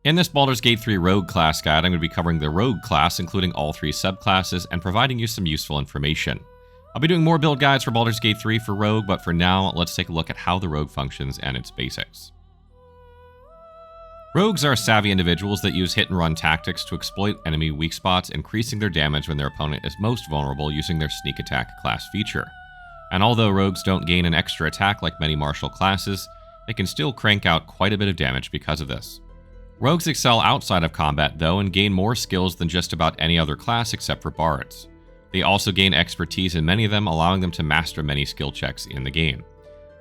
In this Baldur's Gate 3 Rogue class guide, I'm going to be covering the Rogue class, including all 3 subclasses, and providing you some useful information. I'll be doing more build guides for Baldur's Gate 3 for Rogue, but for now, let's take a look at how the Rogue functions and its basics. Rogues are savvy individuals that use hit-and-run tactics to exploit enemy weak spots, increasing their damage when their opponent is most vulnerable using their sneak attack class feature. And although rogues don't gain an extra attack like many martial classes, they can still crank out quite a bit of damage because of this. Rogues excel outside of combat, though, and gain more skills than just about any other class except for bards. They also gain expertise in many of them, allowing them to master many skill checks in the game.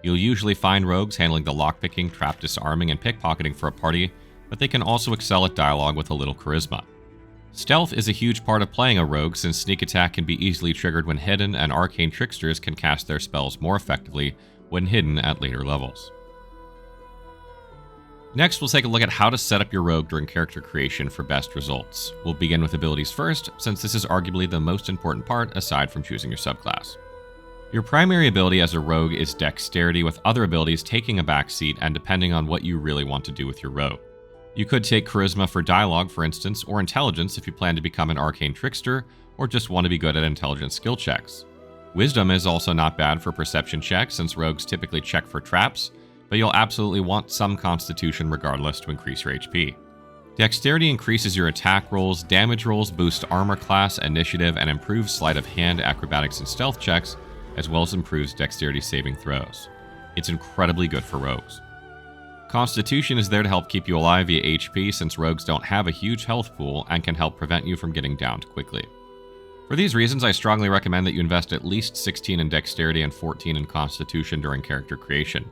You'll usually find rogues handling the lockpicking, trap disarming, and pickpocketing for a party, but they can also excel at dialogue with a little charisma. Stealth is a huge part of playing a rogue, since sneak attack can be easily triggered when hidden, and Arcane Tricksters can cast their spells more effectively when hidden at later levels. Next, we'll take a look at how to set up your rogue during character creation for best results. We'll begin with abilities first, since this is arguably the most important part aside from choosing your subclass. Your primary ability as a rogue is Dexterity, with other abilities taking a backseat and depending on what you really want to do with your rogue. You could take Charisma for dialogue, for instance, or Intelligence if you plan to become an Arcane Trickster, or just want to be good at intelligence skill checks. Wisdom is also not bad for perception checks, since rogues typically check for traps, but you'll absolutely want some Constitution regardless to increase your HP. Dexterity increases your attack rolls, damage rolls, boosts Armor class, initiative, and improves sleight of hand, acrobatics, and stealth checks, as well as improves Dexterity saving throws. It's incredibly good for rogues. Constitution is there to help keep you alive via HP, since rogues don't have a huge health pool and can help prevent you from getting downed quickly. For these reasons, I strongly recommend that you invest at least 16 in Dexterity and 14 in Constitution during character creation.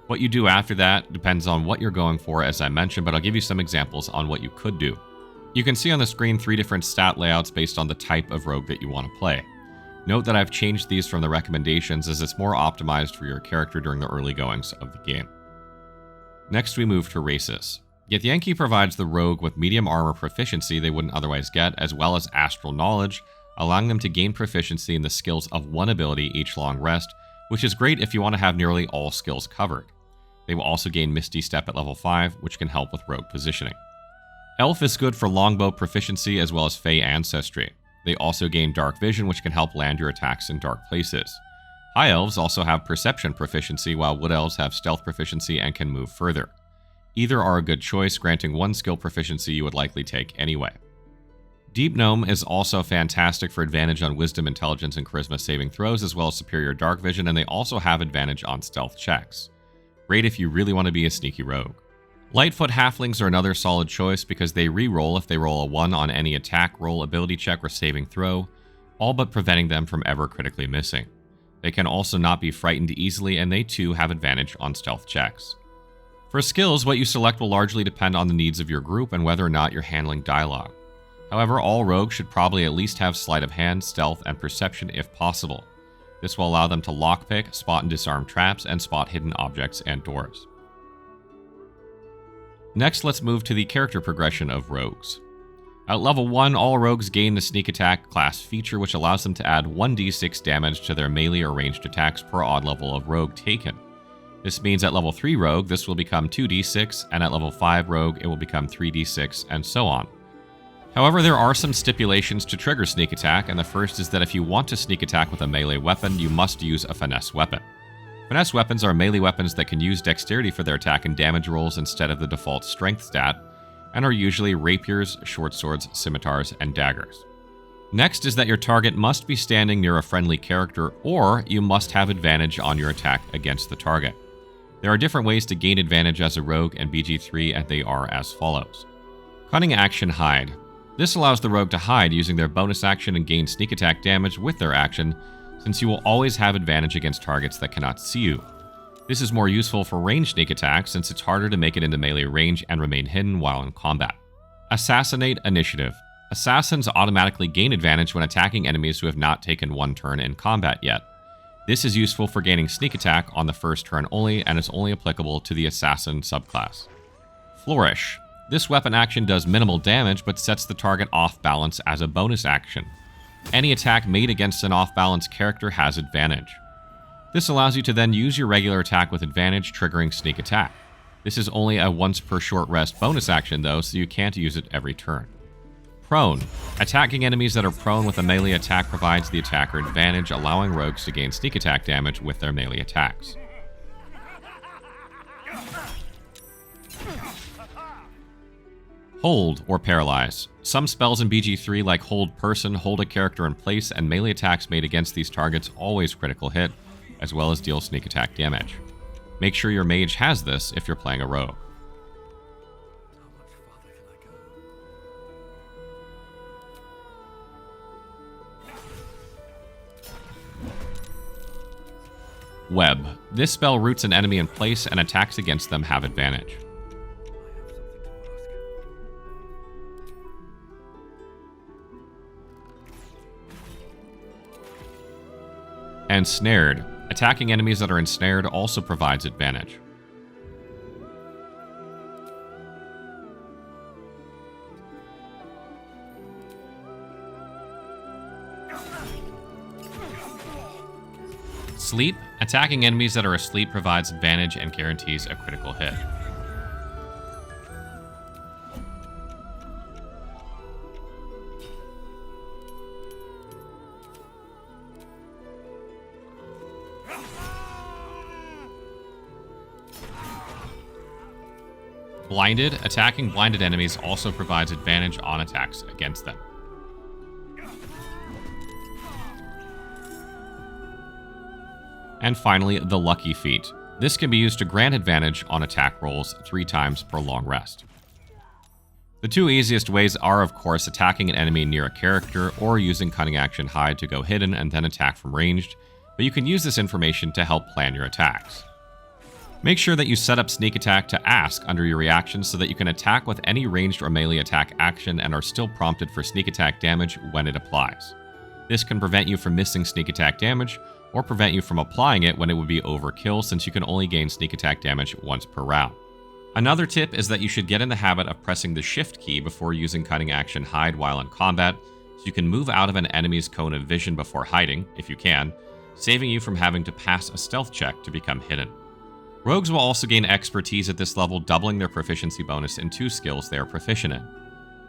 What you do after that depends on what you're going for, as I mentioned, but I'll give you some examples on what you could do. You can see on the screen 3 different stat layouts based on the type of rogue that you want to play. Note that I've changed these from the recommendations, as it's more optimized for your character during the early goings of the game. Next, we move to races. Githyanki provides the rogue with medium armor proficiency they wouldn't otherwise get, as well as astral knowledge, allowing them to gain proficiency in the skills of one ability each long rest, which is great if you want to have nearly all skills covered. They will also gain Misty Step at level 5, which can help with rogue positioning. Elf is good for longbow proficiency as well as Fey ancestry. They also gain Dark Vision, which can help land your attacks in dark places. High Elves also have Perception proficiency, while Wood Elves have Stealth proficiency and can move further. Either are a good choice, granting one skill proficiency you would likely take anyway. Deep Gnome is also fantastic for advantage on Wisdom, Intelligence, and Charisma saving throws, as well as superior Dark Vision, and they also have advantage on stealth checks. Great if you really want to be a sneaky rogue. Lightfoot Halflings are another solid choice because they re-roll if they roll a 1 on any attack, roll, ability check, or saving throw, all but preventing them from ever critically missing. They can also not be frightened easily, and they too have advantage on stealth checks. For skills, what you select will largely depend on the needs of your group and whether or not you're handling dialogue. However, all rogues should probably at least have sleight of hand, stealth, and perception if possible. This will allow them to lockpick, spot and disarm traps, and spot hidden objects and doors. Next, let's move to the character progression of rogues. At level 1, all rogues gain the Sneak Attack class feature, which allows them to add 1d6 damage to their melee or ranged attacks per odd level of rogue taken. This means at level 3 rogue, this will become 2d6, and at level 5 rogue, it will become 3d6, and so on. However, there are some stipulations to trigger sneak attack, and the first is that if you want to sneak attack with a melee weapon, you must use a finesse weapon. Finesse weapons are melee weapons that can use dexterity for their attack and damage rolls instead of the default strength stat, and are usually rapiers, shortswords, scimitars, and daggers. Next is that your target must be standing near a friendly character, or you must have advantage on your attack against the target. There are different ways to gain advantage as a rogue and BG3, and they are as follows. Cunning action hide. This allows the rogue to hide using their bonus action and gain sneak attack damage with their action, since you will always have advantage against targets that cannot see you. This is more useful for ranged sneak attacks, since it's harder to make it into melee range and remain hidden while in combat. Assassinate initiative. Assassins automatically gain advantage when attacking enemies who have not taken one turn in combat yet. This is useful for gaining sneak attack on the first turn only, and is only applicable to the assassin subclass. Flourish. This weapon action does minimal damage, but sets the target off balance as a bonus action. Any attack made against an off-balance character has advantage. This allows you to then use your regular attack with advantage, triggering sneak attack. This is only a once per short rest bonus action though, so you can't use it every turn. Prone. Attacking enemies that are prone with a melee attack provides the attacker advantage, allowing rogues to gain sneak attack damage with their melee attacks. Hold, or Paralyze. Some spells in BG3 like Hold Person hold a character in place, and melee attacks made against these targets always critical hit, as well as deal sneak attack damage. Make sure your mage has this if you're playing a rogue. Web. This spell roots an enemy in place, and attacks against them have advantage. And Snared. Attacking enemies that are ensnared also provides advantage. Sleep. Attacking enemies that are asleep provides advantage and guarantees a critical hit. Blinded. Attacking blinded enemies also provides advantage on attacks against them. And finally, the Lucky Feat. This can be used to grant advantage on attack rolls 3 times per long rest. The 2 easiest ways are, of course, attacking an enemy near a character or using Cunning Action Hide to go hidden and then attack from ranged, but you can use this information to help plan your attacks. Make sure that you set up Sneak Attack to Ask under your reactions so that you can attack with any ranged or melee attack action and are still prompted for sneak attack damage when it applies. This can prevent you from missing sneak attack damage, or prevent you from applying it when it would be overkill, since you can only gain sneak attack damage once per round. Another tip is that you should get in the habit of pressing the Shift key before using Cunning Action Hide while in combat, so you can move out of an enemy's cone of vision before hiding, if you can, saving you from having to pass a stealth check to become hidden. Rogues will also gain expertise at this level, doubling their proficiency bonus in 2 skills they are proficient in.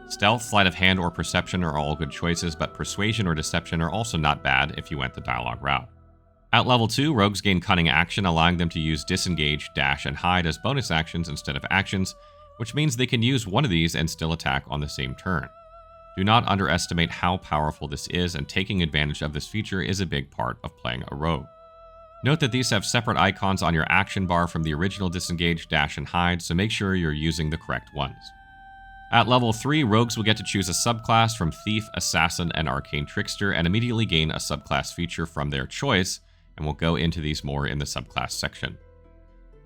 Stealth, Sleight of Hand, or Perception are all good choices, but Persuasion or Deception are also not bad if you went the dialogue route. At level 2, rogues gain Cunning Action, allowing them to use Disengage, Dash, and Hide as bonus actions instead of actions, which means they can use one of these and still attack on the same turn. Do not underestimate how powerful this is, and taking advantage of this feature is a big part of playing a rogue. Note that these have separate icons on your action bar from the original Disengage, Dash, and Hide, so make sure you're using the correct ones. At level 3, rogues will get to choose a subclass from Thief, Assassin, and Arcane Trickster, and immediately gain a subclass feature from their choice, and we'll go into these more in the subclass section.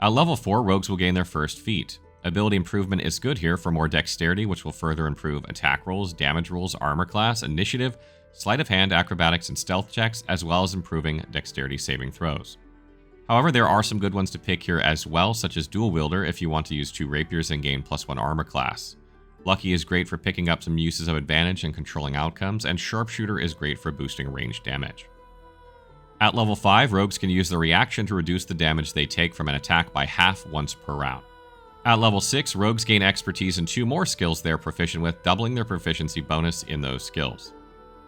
At level 4, rogues will gain their first feat. Ability improvement is good here for more dexterity, which will further improve attack rolls, damage rolls, armor class, initiative, sleight of hand, acrobatics, and stealth checks, as well as improving dexterity saving throws. However, there are some good ones to pick here as well, such as Dual Wielder if you want to use 2 rapiers and gain +1 armor class. Lucky is great for picking up some uses of advantage and controlling outcomes, and Sharpshooter is great for boosting range damage. At level 5, rogues can use the reaction to reduce the damage they take from an attack by half once per round. At level 6, rogues gain expertise in 2 more skills they are proficient with, doubling their proficiency bonus in those skills.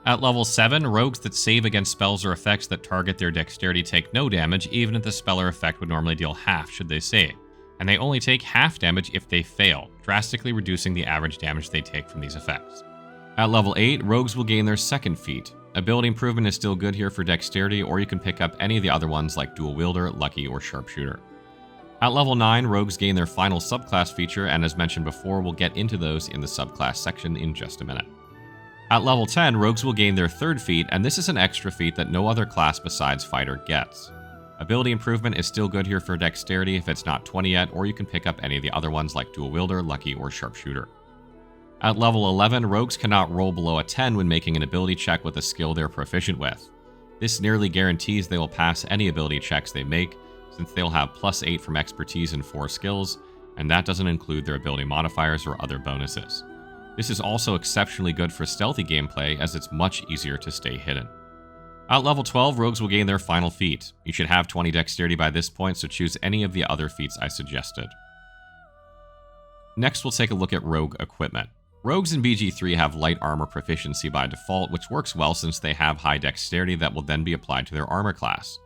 At level 7, rogues that save against spells or effects that target their dexterity take no damage, even if the spell or effect would normally deal half should they save, and they only take half damage if they fail, drastically reducing the average damage they take from these effects. At level 8, rogues will gain their second feat. Ability improvement is still good here for dexterity, or you can pick up any of the other ones like Dual Wielder, Lucky, or Sharpshooter. At level 9, rogues gain their final subclass feature, and as mentioned before, we'll get into those in the subclass section in just a minute. At level 10, rogues will gain their third feat, and this is an extra feat that no other class besides fighter gets. Ability improvement is still good here for dexterity if it's not 20 yet, or you can pick up any of the other ones like Dual Wielder, Lucky, or Sharpshooter. At level 11, rogues cannot roll below a 10 when making an ability check with a skill they're proficient with. This nearly guarantees they will pass any ability checks they make, since they'll have +8 from expertise in 4 skills, and that doesn't include their ability modifiers or other bonuses. This is also exceptionally good for stealthy gameplay, as it's much easier to stay hidden. At level 12, rogues will gain their final feat. You should have 20 dexterity by this point, so choose any of the other feats I suggested. Next, we'll take a look at Rogue equipment. Rogues in BG3 have light armor proficiency by default, which works well since they have high dexterity that will then be applied to their armor class.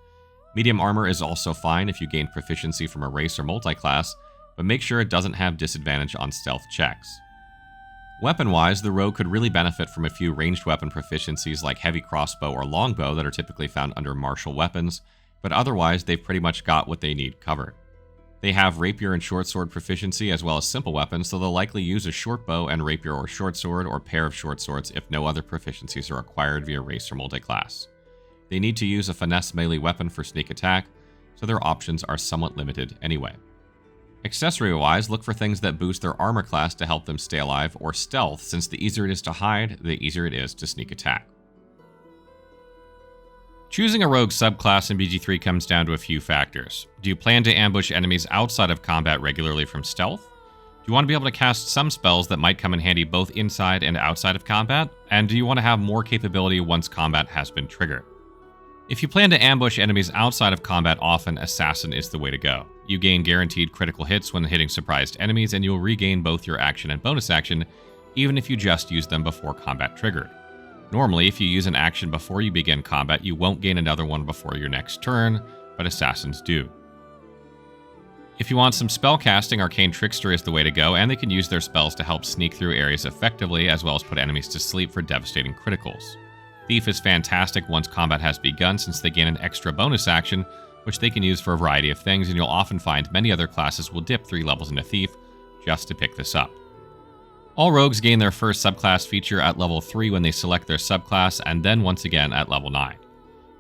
Medium armor is also fine if you gain proficiency from a race or multiclass, but make sure it doesn't have disadvantage on stealth checks. Weapon-wise, the rogue could really benefit from a few ranged weapon proficiencies like heavy crossbow or longbow that are typically found under martial weapons, but otherwise they've pretty much got what they need covered. They have rapier and shortsword proficiency as well as simple weapons, so they'll likely use a shortbow and rapier or shortsword or pair of shortswords if no other proficiencies are acquired via race or multiclass. They need to use a finesse melee weapon for sneak attack, so their options are somewhat limited anyway. Accessory-wise, look for things that boost their armor class to help them stay alive, or stealth, since the easier it is to hide, the easier it is to sneak attack. Choosing a rogue subclass in BG3 comes down to a few factors. Do you plan to ambush enemies outside of combat regularly from stealth? Do you want to be able to cast some spells that might come in handy both inside and outside of combat? And do you want to have more capability once combat has been triggered? If you plan to ambush enemies outside of combat often, Assassin is the way to go. You gain guaranteed critical hits when hitting surprised enemies, and you'll regain both your action and bonus action, even if you just use them before combat triggered. Normally, if you use an action before you begin combat, you won't gain another one before your next turn, but Assassins do. If you want some spell casting, Arcane Trickster is the way to go, and they can use their spells to help sneak through areas effectively, as well as put enemies to sleep for devastating criticals. Thief is fantastic once combat has begun, since they gain an extra bonus action, which they can use for a variety of things, and you'll often find many other classes will dip 3 levels into Thief just to pick this up. All rogues gain their first subclass feature at level 3 when they select their subclass, and then once again at level 9.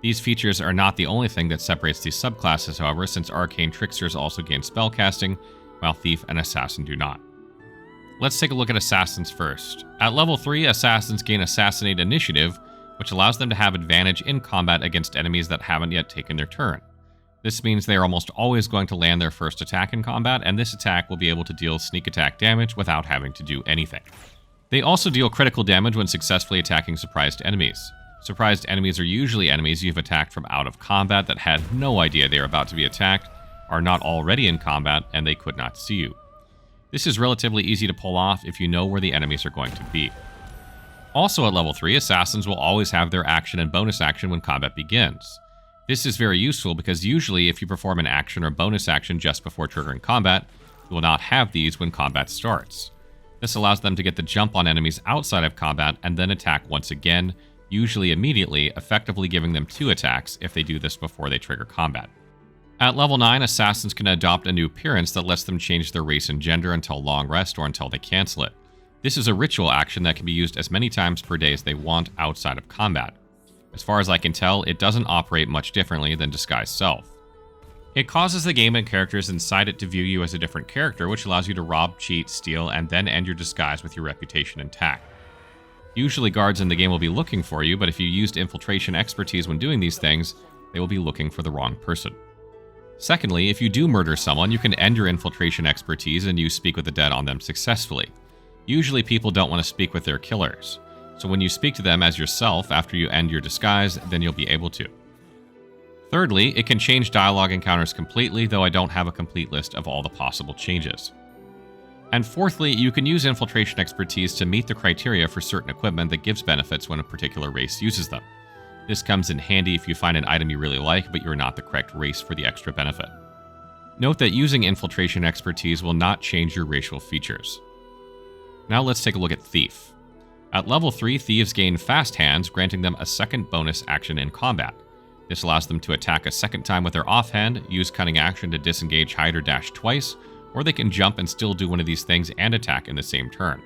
These features are not the only thing that separates these subclasses, however, since Arcane Tricksters also gain spellcasting, while Thief and Assassin do not. Let's take a look at Assassins first. At level 3, Assassins gain Assassinate Initiative, which allows them to have advantage in combat against enemies that haven't yet taken their turn. This means they are almost always going to land their first attack in combat, and this attack will be able to deal sneak attack damage without having to do anything. They also deal critical damage when successfully attacking surprised enemies. Surprised enemies are usually enemies you've attacked from out of combat that had no idea they are about to be attacked, are not already in combat, and they could not see you. This is relatively easy to pull off if you know where the enemies are going to be. Also at level 3, Assassins will always have their action and bonus action when combat begins. This is very useful because usually if you perform an action or bonus action just before triggering combat, you will not have these when combat starts. This allows them to get the jump on enemies outside of combat and then attack once again, usually immediately, effectively giving them 2 attacks if they do this before they trigger combat. At level 9, Assassins can adopt a new appearance that lets them change their race and gender until long rest or until they cancel it. This is a ritual action that can be used as many times per day as they want outside of combat. As far as I can tell, it doesn't operate much differently than Disguise Self. It causes the game and characters inside it to view you as a different character, which allows you to rob, cheat, steal, and then end your disguise with your reputation intact. Usually guards in the game will be looking for you, but if you used infiltration expertise when doing these things, they will be looking for the wrong person. Secondly, if you do murder someone, you can end your infiltration expertise and use Speak with the Dead on them successfully. Usually people don't want to speak with their killers, so when you speak to them as yourself after you end your disguise, then you'll be able to. Thirdly, it can change dialogue encounters completely, though I don't have a complete list of all the possible changes. And fourthly, you can use infiltration expertise to meet the criteria for certain equipment that gives benefits when a particular race uses them. This comes in handy if you find an item you really like, but you're not the correct race for the extra benefit. Note that using infiltration expertise will not change your racial features. Now let's take a look at Thief. At level 3, Thieves gain Fast Hands, granting them a second bonus action in combat. This allows them to attack a second time with their offhand, use Cunning action to disengage, hide, or dash twice, or they can jump and still do one of these things and attack in the same turn.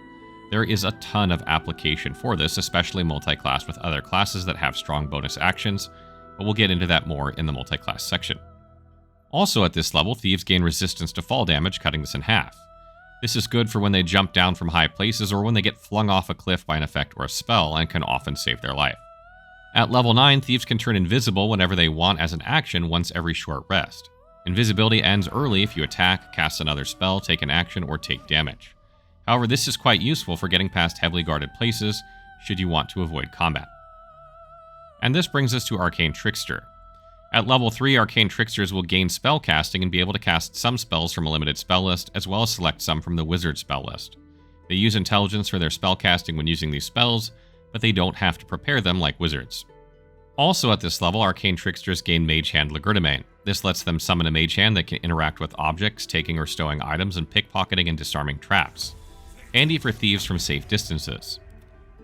There is a ton of application for this, especially multi-class with other classes that have strong bonus actions, but we'll get into that more in the multi-class section. Also at this level, Thieves gain resistance to fall damage, cutting this in half. This is good for when they jump down from high places or when they get flung off a cliff by an effect or a spell, and can often save their life. At level 9, Thieves can turn invisible whenever they want as an action once every short rest. Invisibility ends early if you attack, cast another spell, take an action, or take damage. However, this is quite useful for getting past heavily guarded places should you want to avoid combat. And this brings us to Arcane Trickster. At level 3, Arcane Tricksters will gain spell casting and be able to cast some spells from a limited spell list, as well as select some from the wizard spell list. They use intelligence for their spell casting when using these spells, but they don't have to prepare them like wizards. Also at this level, Arcane Tricksters gain Mage Hand Legerdemain. This lets them summon a Mage Hand that can interact with objects, taking or stowing items, and pickpocketing and disarming traps. Handy for thieves from safe distances.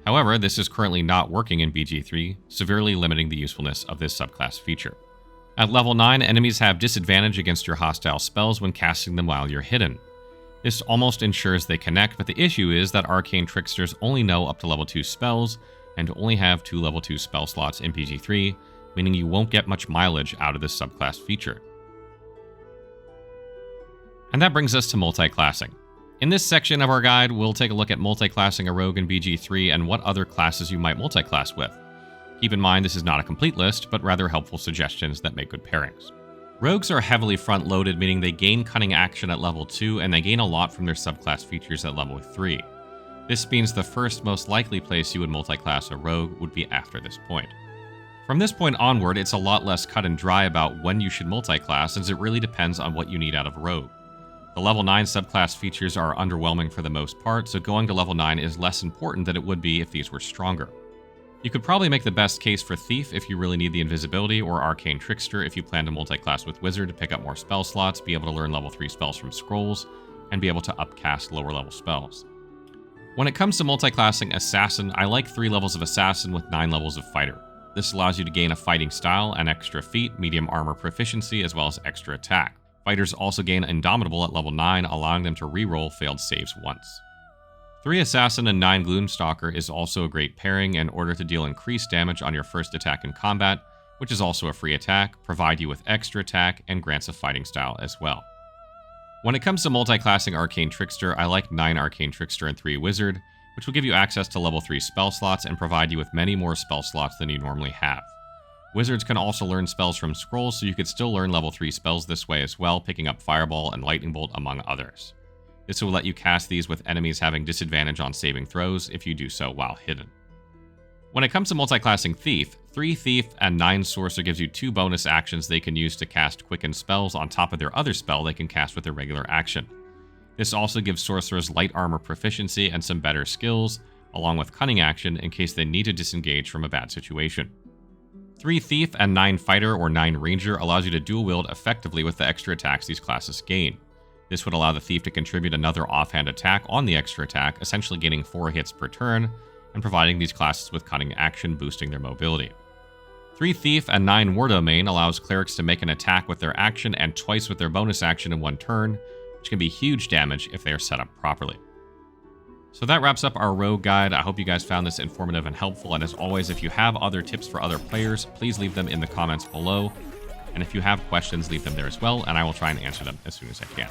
However, this is currently not working in BG3, severely limiting the usefulness of this subclass feature. At level 9, enemies have disadvantage against your hostile spells when casting them while you're hidden. This almost ensures they connect, but the issue is that Arcane Tricksters only know up to level 2 spells, and only have 2 level 2 spell slots in BG3, meaning you won't get much mileage out of this subclass feature. And that brings us to multiclassing. In this section of our guide, we'll take a look at multiclassing a rogue in BG3 and what other classes you might multiclass with. Keep in mind this is not a complete list, but rather helpful suggestions that make good pairings. Rogues are heavily front-loaded, meaning they gain Cunning action at level 2, and they gain a lot from their subclass features at level 3. This means the first most likely place you would multiclass a rogue would be after this point. From this point onward, it's a lot less cut and dry about when you should multiclass, as it really depends on what you need out of a rogue. The level 9 subclass features are underwhelming for the most part, so going to level 9 is less important than it would be if these were stronger. You could probably make the best case for Thief if you really need the invisibility, or Arcane Trickster if you plan to multiclass with Wizard to pick up more spell slots, be able to learn level 3 spells from scrolls, and be able to upcast lower level spells. When it comes to multiclassing Assassin, I like 3 levels of Assassin with 9 levels of Fighter. This allows you to gain a fighting style, an extra feat, medium armor proficiency, as well as extra attack. Fighters also gain Indomitable at level 9, allowing them to reroll failed saves once. 3 Assassin and 9 Gloomstalker is also a great pairing in order to deal increased damage on your first attack in combat, which is also a free attack, provide you with extra attack, and grants a fighting style as well. When it comes to multiclassing Arcane Trickster, I like 9 Arcane Trickster and 3 Wizard, which will give you access to level 3 spell slots and provide you with many more spell slots than you normally have. Wizards can also learn spells from scrolls, so you could still learn level 3 spells this way as well, picking up Fireball and Lightning Bolt among others. This will let you cast these with enemies having disadvantage on saving throws if you do so while hidden. When it comes to multiclassing Thief, 3 Thief and 9 Sorcerer gives you 2 bonus actions they can use to cast Quicken spells on top of their other spell they can cast with their regular action. This also gives Sorcerers light armor proficiency and some better skills, along with Cunning action in case they need to disengage from a bad situation. 3 Thief and 9 Fighter or 9 Ranger allows you to dual wield effectively with the extra attacks these classes gain. This would allow the Thief to contribute another offhand attack on the extra attack, essentially gaining 4 hits per turn, and providing these classes with Cunning action, boosting their mobility. 3 Thief and 9 War Domain allows clerics to make an attack with their action and twice with their bonus action in one turn, which can be huge damage if they are set up properly. So that wraps up our rogue guide. I hope you guys found this informative and helpful, and as always, if you have other tips for other players, please leave them in the comments below. And if you have questions, leave them there as well, and I will try and answer them as soon as I can.